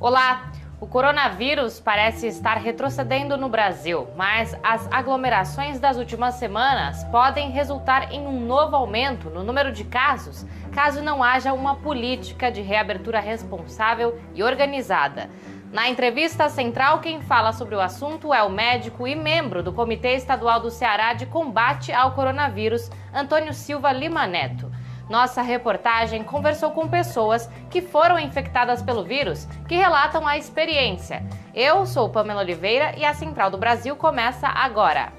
Olá! O coronavírus parece estar retrocedendo no Brasil, mas as aglomerações das últimas semanas podem resultar em um novo aumento no número de casos, caso não haja uma política de reabertura responsável e organizada. Na entrevista central, quem fala sobre o assunto é o médico e membro do Comitê Estadual do Ceará de Combate ao Coronavírus, Antônio Silva Lima Neto. Nossa reportagem conversou com pessoas que foram infectadas pelo vírus, que relatam a experiência. Eu sou Pamela Oliveira e a Central do Brasil começa agora.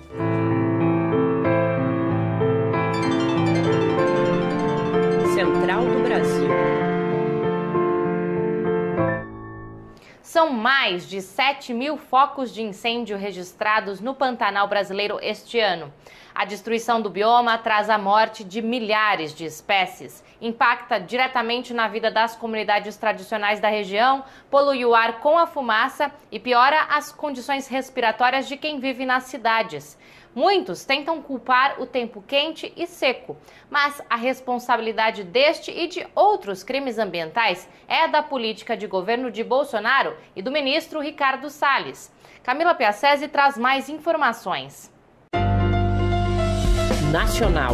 Central do Brasil. São mais de 7.000 focos de incêndio registrados no Pantanal brasileiro este ano. A destruição do bioma traz a morte de milhares de espécies, impacta diretamente na vida das comunidades tradicionais da região, polui o ar com a fumaça e piora as condições respiratórias de quem vive nas cidades. Muitos tentam culpar o tempo quente e seco, mas a responsabilidade deste e de outros crimes ambientais é da política de governo de Bolsonaro e do ministro Ricardo Salles. Camila Piacese traz mais informações. Nacional.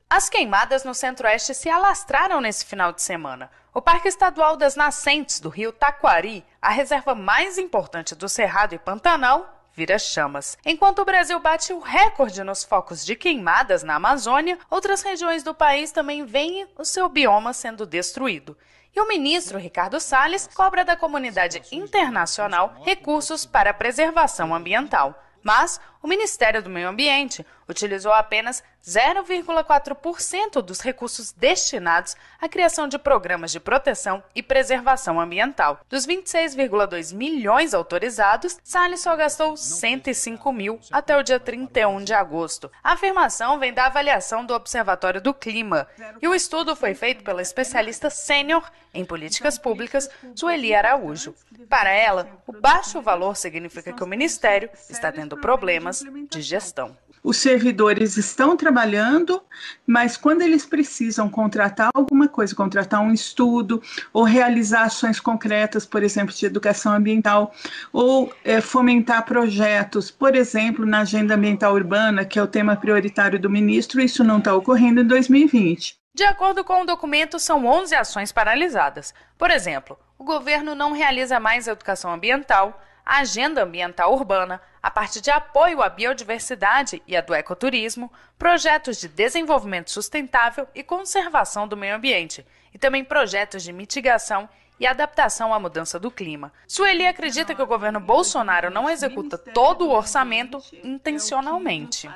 As queimadas no Centro-Oeste se alastraram nesse final de semana. O Parque Estadual das Nascentes do Rio Taquari, a reserva mais importante do Cerrado e Pantanal, vira chamas. Enquanto o Brasil bate o recorde nos focos de queimadas na Amazônia, outras regiões do país também veem o seu bioma sendo destruído. E o ministro Ricardo Salles cobra da comunidade internacional recursos para a preservação ambiental. Mas o Ministério do Meio Ambiente utilizou apenas 0,4% dos recursos destinados à criação de programas de proteção e preservação ambiental. Dos 26,2 milhões autorizados, Salles só gastou 105 mil até o dia 31 de agosto. A afirmação vem da avaliação do Observatório do Clima. E o estudo foi feito pela especialista sênior em políticas públicas, Sueli Araújo. Para ela, o baixo valor significa que o Ministério está tendo problemas de gestão. Os servidores estão trabalhando, mas quando eles precisam contratar alguma coisa, contratar um estudo ou realizar ações concretas, por exemplo, de educação ambiental, ou fomentar projetos, por exemplo, na agenda ambiental urbana, que é o tema prioritário do ministro, isso não está ocorrendo em 2020. De acordo com o documento, são 11 ações paralisadas. Por exemplo, o governo não realiza mais a educação ambiental, a agenda ambiental urbana, a parte de apoio à biodiversidade e a do ecoturismo, projetos de desenvolvimento sustentável e conservação do meio ambiente, e também projetos de mitigação e adaptação à mudança do clima. Sueli acredita que o governo Bolsonaro não executa todo o orçamento intencionalmente.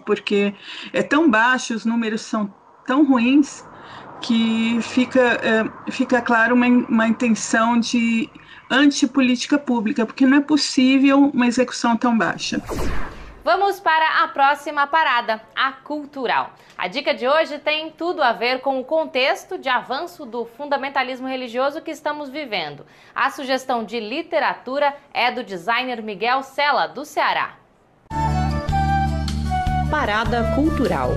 Porque é tão baixo, os números são tão ruins, que fica claro uma intenção de antipolítica pública, porque não é possível uma execução tão baixa. Vamos para a próxima parada, a cultural. A dica de hoje tem tudo a ver com o contexto de avanço do fundamentalismo religioso que estamos vivendo. A sugestão de literatura é do designer Miguel Sela, do Ceará. Parada cultural.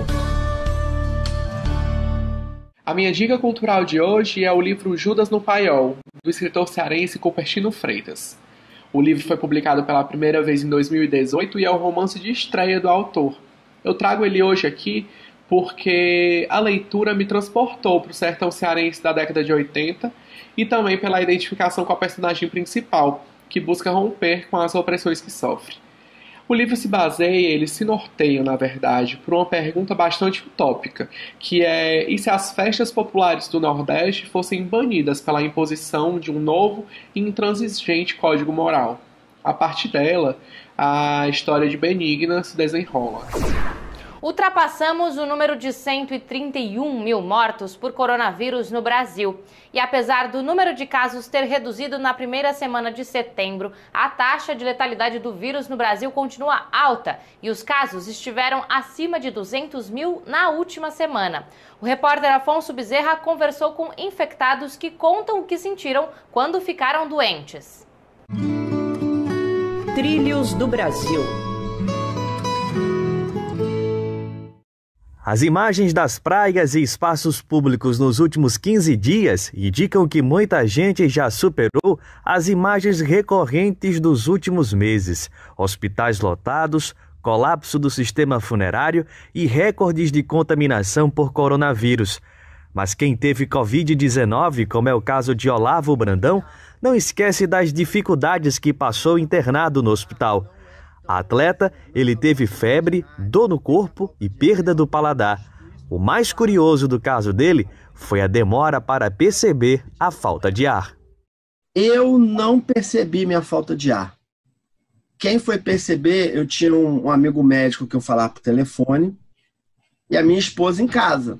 A minha dica cultural de hoje é o livro Judas no Paiol, do escritor cearense Cupertino Freitas. O livro foi publicado pela primeira vez em 2018 e é o romance de estreia do autor. Eu trago ele hoje aqui porque a leitura me transportou para o sertão cearense da década de 80 e também pela identificação com a personagem principal, que busca romper com as opressões que sofre. O livro se baseia, ele se norteia, na verdade, por uma pergunta bastante utópica, que é: e se as festas populares do Nordeste fossem banidas pela imposição de um novo e intransigente código moral? A partir dela, a história de Benigna se desenrola. Ultrapassamos o número de 131 mil mortos por coronavírus no Brasil. E apesar do número de casos ter reduzido na primeira semana de setembro, a taxa de letalidade do vírus no Brasil continua alta e os casos estiveram acima de 200 mil na última semana. O repórter Afonso Bezerra conversou com infectados que contam o que sentiram quando ficaram doentes. Trilhos do Brasil. As imagens das praias e espaços públicos nos últimos 15 dias indicam que muita gente já superou as imagens recorrentes dos últimos meses. Hospitais lotados, colapso do sistema funerário e recordes de contaminação por coronavírus. Mas quem teve Covid-19, como é o caso de Olavo Brandão, não esquece das dificuldades que passou internado no hospital. Atleta, ele teve febre, dor no corpo e perda do paladar. O mais curioso do caso dele foi a demora para perceber a falta de ar. Eu não percebi minha falta de ar. Quem foi perceber, eu tinha um amigo médico que eu falava por telefone e a minha esposa em casa.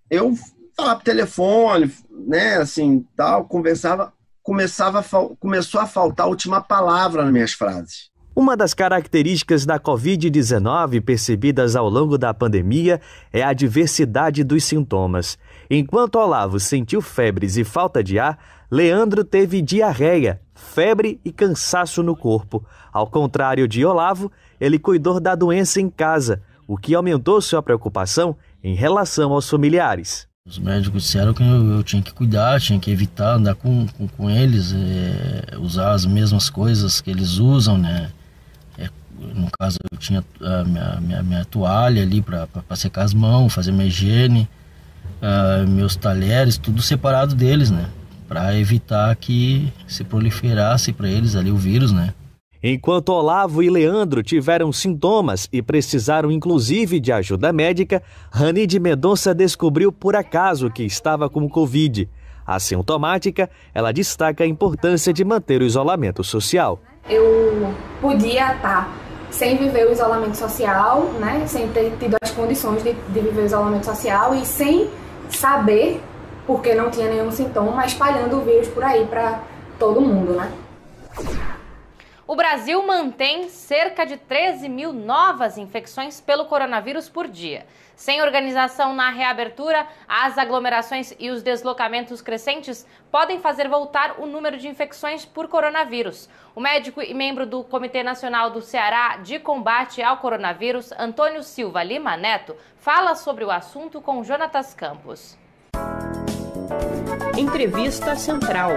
Eu falava por telefone, né, assim, tal, conversava, começou a faltar a última palavra nas minhas frases. Uma das características da Covid-19 percebidas ao longo da pandemia é a diversidade dos sintomas. Enquanto Olavo sentiu febres e falta de ar, Leandro teve diarreia, febre e cansaço no corpo. Ao contrário de Olavo, ele cuidou da doença em casa, o que aumentou sua preocupação em relação aos familiares. Os médicos disseram que eu tinha que cuidar, tinha que evitar andar com eles, usar as mesmas coisas que eles usam, né? No caso, eu tinha a minha toalha ali para secar as mãos, fazer minha higiene, meus talheres, tudo separado deles, né? Para evitar que se proliferasse para eles ali o vírus, né? Enquanto Olavo e Leandro tiveram sintomas e precisaram inclusive de ajuda médica, Ranide Mendonça descobriu por acaso que estava com Covid. Assintomática, ela destaca a importância de manter o isolamento social. Eu podia estar sem viver o isolamento social, né? Sem ter tido as condições de viver o isolamento social e sem saber, porque não tinha nenhum sintoma, espalhando o vírus por aí para todo mundo, né? O Brasil mantém cerca de 13 mil novas infecções pelo coronavírus por dia. Sem organização na reabertura, as aglomerações e os deslocamentos crescentes podem fazer voltar o número de infecções por coronavírus. O médico e membro do Comitê Nacional do Ceará de Combate ao Coronavírus, Antônio Silva Lima Neto, fala sobre o assunto com Jonatas Campos. Entrevista Central.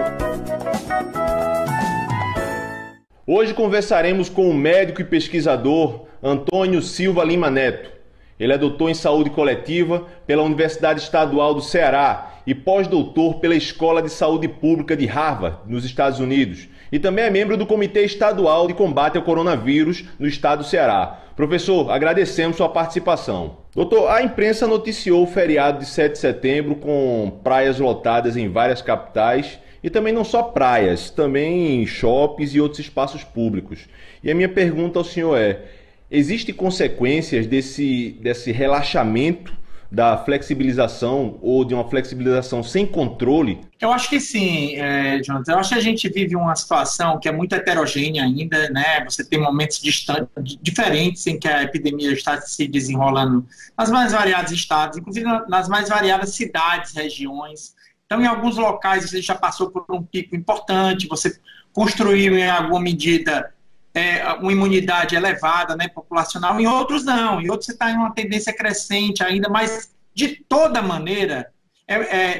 Hoje conversaremos com o médico e pesquisador Antônio Silva Lima Neto. Ele é doutor em saúde coletiva pela Universidade Estadual do Ceará e pós-doutor pela Escola de Saúde Pública de Harvard, nos Estados Unidos. E também é membro do Comitê Estadual de Combate ao Coronavírus no estado do Ceará. Professor, agradecemos sua participação. Doutor, a imprensa noticiou o feriado de 7 de setembro com praias lotadas em várias capitais. E também não só praias, também shoppings e outros espaços públicos. E a minha pergunta ao senhor é: existem consequências desse relaxamento da flexibilização ou de uma flexibilização sem controle? Eu acho que sim, Jonathan. Eu acho que a gente vive uma situação que é muito heterogênea ainda, né? Você tem momentos diferentes em que a epidemia está se desenrolando nas mais variados estados, inclusive nas mais variadas cidades, regiões. Então, em alguns locais, você já passou por um pico importante, você construiu, em alguma medida, uma imunidade elevada, né, populacional, em outros não. Em outros você está em uma tendência crescente ainda, mas, de toda maneira,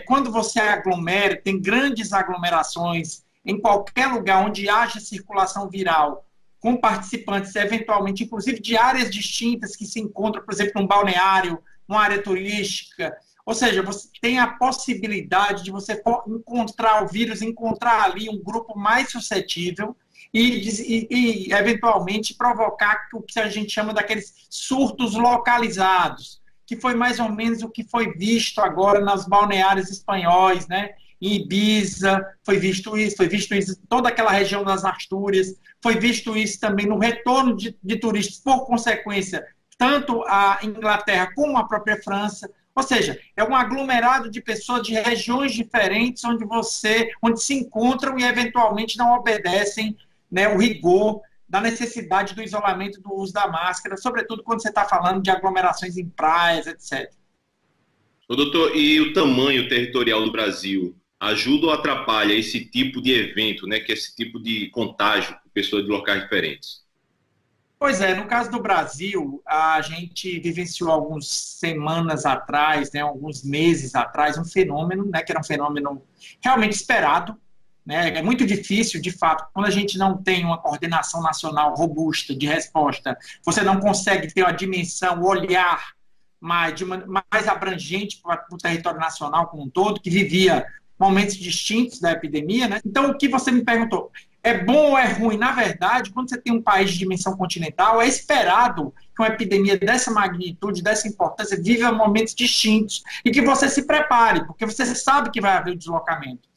quando você aglomera, tem grandes aglomerações em qualquer lugar onde haja circulação viral, com participantes, eventualmente, inclusive de áreas distintas que se encontram, por exemplo, num balneário, numa área turística. Ou seja, você tem a possibilidade de você encontrar o vírus, encontrar ali um grupo mais suscetível e eventualmente provocar o que a gente chama daqueles surtos localizados, que foi mais ou menos o que foi visto agora nos balneários espanhóis, né? Em Ibiza, foi visto isso em toda aquela região das Astúrias, foi visto isso também no retorno de turistas, por consequência, tanto a Inglaterra como a própria França. Ou seja, é um aglomerado de pessoas de regiões diferentes onde se encontram e eventualmente não obedecem, né, o rigor da necessidade do isolamento, do uso da máscara, sobretudo quando você está falando de aglomerações em praias, etc. Doutor, e o tamanho territorial do Brasil ajuda ou atrapalha esse tipo de evento, né, que é esse tipo de contágio com pessoas de locais diferentes? Pois é, no caso do Brasil, a gente vivenciou algumas semanas atrás, né, alguns meses atrás, um fenômeno, né, que era um fenômeno realmente esperado, né. É muito difícil, de fato, quando a gente não tem uma coordenação nacional robusta de resposta, você não consegue ter uma dimensão, o olhar mais abrangente para o território nacional como um todo, que vivia momentos distintos da epidemia, né? Então, o que você me perguntou, é bom ou é ruim? Na verdade, quando você tem um país de dimensão continental, é esperado que uma epidemia dessa magnitude, dessa importância, viva momentos distintos e que você se prepare, porque você sabe que vai haver o deslocamento.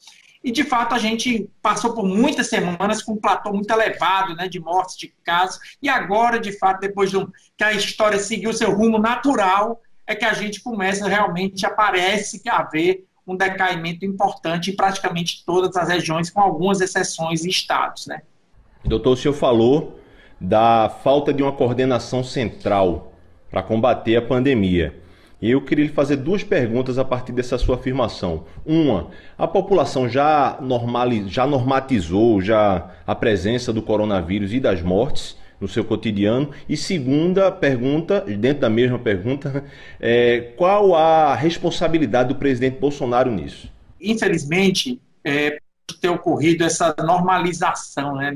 E, de fato, a gente passou por muitas semanas com um platô muito elevado, né, de mortes, de casos, e agora, de fato, depois que a história seguiu seu rumo natural, é que a gente começa realmente, parece haver um decaimento importante em praticamente todas as regiões, com algumas exceções e estados, né? Doutor, o senhor falou da falta de uma coordenação central para combater a pandemia. E eu queria lhe fazer duas perguntas a partir dessa sua afirmação. Uma, a população já normatizou a presença do coronavírus e das mortes no seu cotidiano? E segunda pergunta, dentro da mesma pergunta, qual a responsabilidade do presidente Bolsonaro nisso? Infelizmente, pode ter ocorrido essa normalização, né?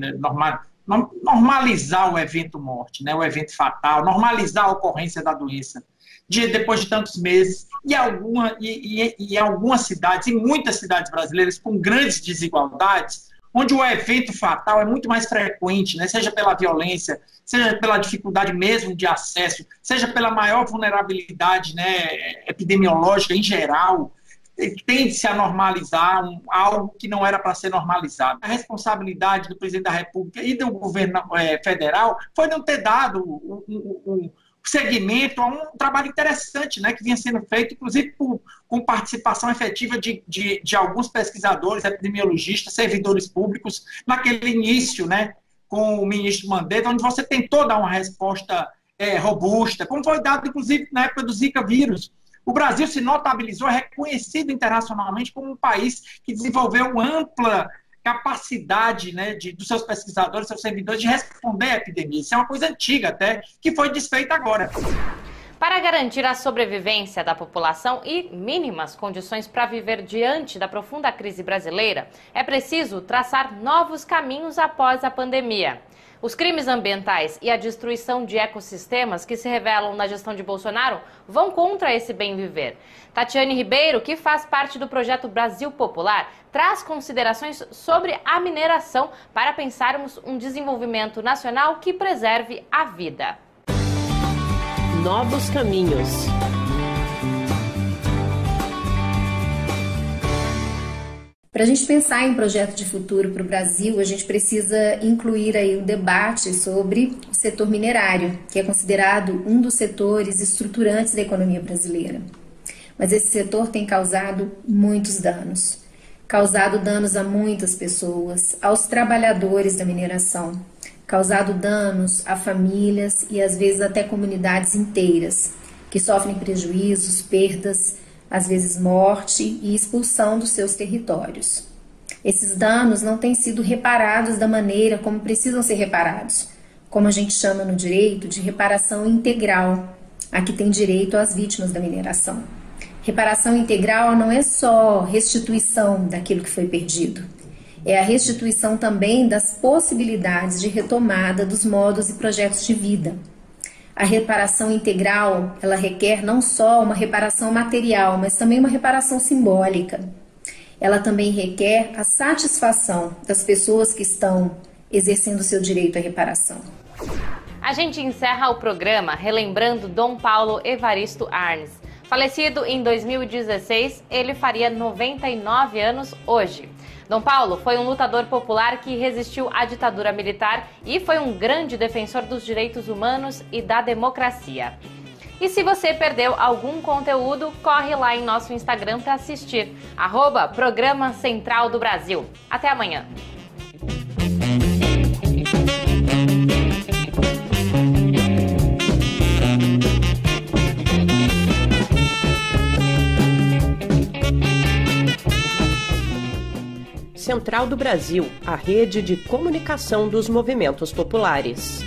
Normalizar o evento morte, né? O evento fatal, normalizar a ocorrência da doença. Depois de tantos meses, e algumas cidades, e muitas cidades brasileiras com grandes desigualdades, onde o evento fatal é muito mais frequente, né? Seja pela violência, seja pela dificuldade mesmo de acesso, seja pela maior vulnerabilidade, né, epidemiológica em geral, tende-se a normalizar algo que não era para ser normalizado. A responsabilidade do presidente da República e do governo federal foi não ter dado o segmento a um trabalho interessante, né, que vinha sendo feito, inclusive com participação efetiva de alguns pesquisadores, epidemiologistas, servidores públicos, naquele início, né, com o ministro Mandetta, onde você tentou dar uma resposta robusta, como foi dado, inclusive, na época do Zika vírus. O Brasil se notabilizou, é reconhecido internacionalmente como um país que desenvolveu ampla capacidade, né, dos seus pesquisadores, seus servidores, de responder à epidemia. Isso é uma coisa antiga até, que foi desfeita agora. Para garantir a sobrevivência da população e mínimas condições para viver diante da profunda crise brasileira, é preciso traçar novos caminhos após a pandemia. Os crimes ambientais e a destruição de ecossistemas que se revelam na gestão de Bolsonaro vão contra esse bem viver. Tatiane Ribeiro, que faz parte do projeto Brasil Popular, traz considerações sobre a mineração para pensarmos um desenvolvimento nacional que preserve a vida. Novos caminhos. Para a gente pensar em projeto de futuro para o Brasil, a gente precisa incluir aí um debate sobre o setor minerário, que é considerado um dos setores estruturantes da economia brasileira. Mas esse setor tem causado muitos danos. Causado danos a muitas pessoas, aos trabalhadores da mineração, causado danos a famílias e às vezes até comunidades inteiras, que sofrem prejuízos, perdas, às vezes morte e expulsão dos seus territórios. Esses danos não têm sido reparados da maneira como precisam ser reparados, como a gente chama no direito de reparação integral, a que tem direito as vítimas da mineração. Reparação integral não é só restituição daquilo que foi perdido, é a restituição também das possibilidades de retomada dos modos e projetos de vida. A reparação integral, ela requer não só uma reparação material, mas também uma reparação simbólica. Ela também requer a satisfação das pessoas que estão exercendo seu direito à reparação. A gente encerra o programa relembrando Dom Paulo Evaristo Arnes. Falecido em 2016, ele faria 99 anos hoje. Dom Paulo foi um lutador popular que resistiu à ditadura militar e foi um grande defensor dos direitos humanos e da democracia. E se você perdeu algum conteúdo, corre lá em nosso Instagram para assistir, @Programa Central do Brasil. Até amanhã! Central do Brasil, a rede de comunicação dos movimentos populares.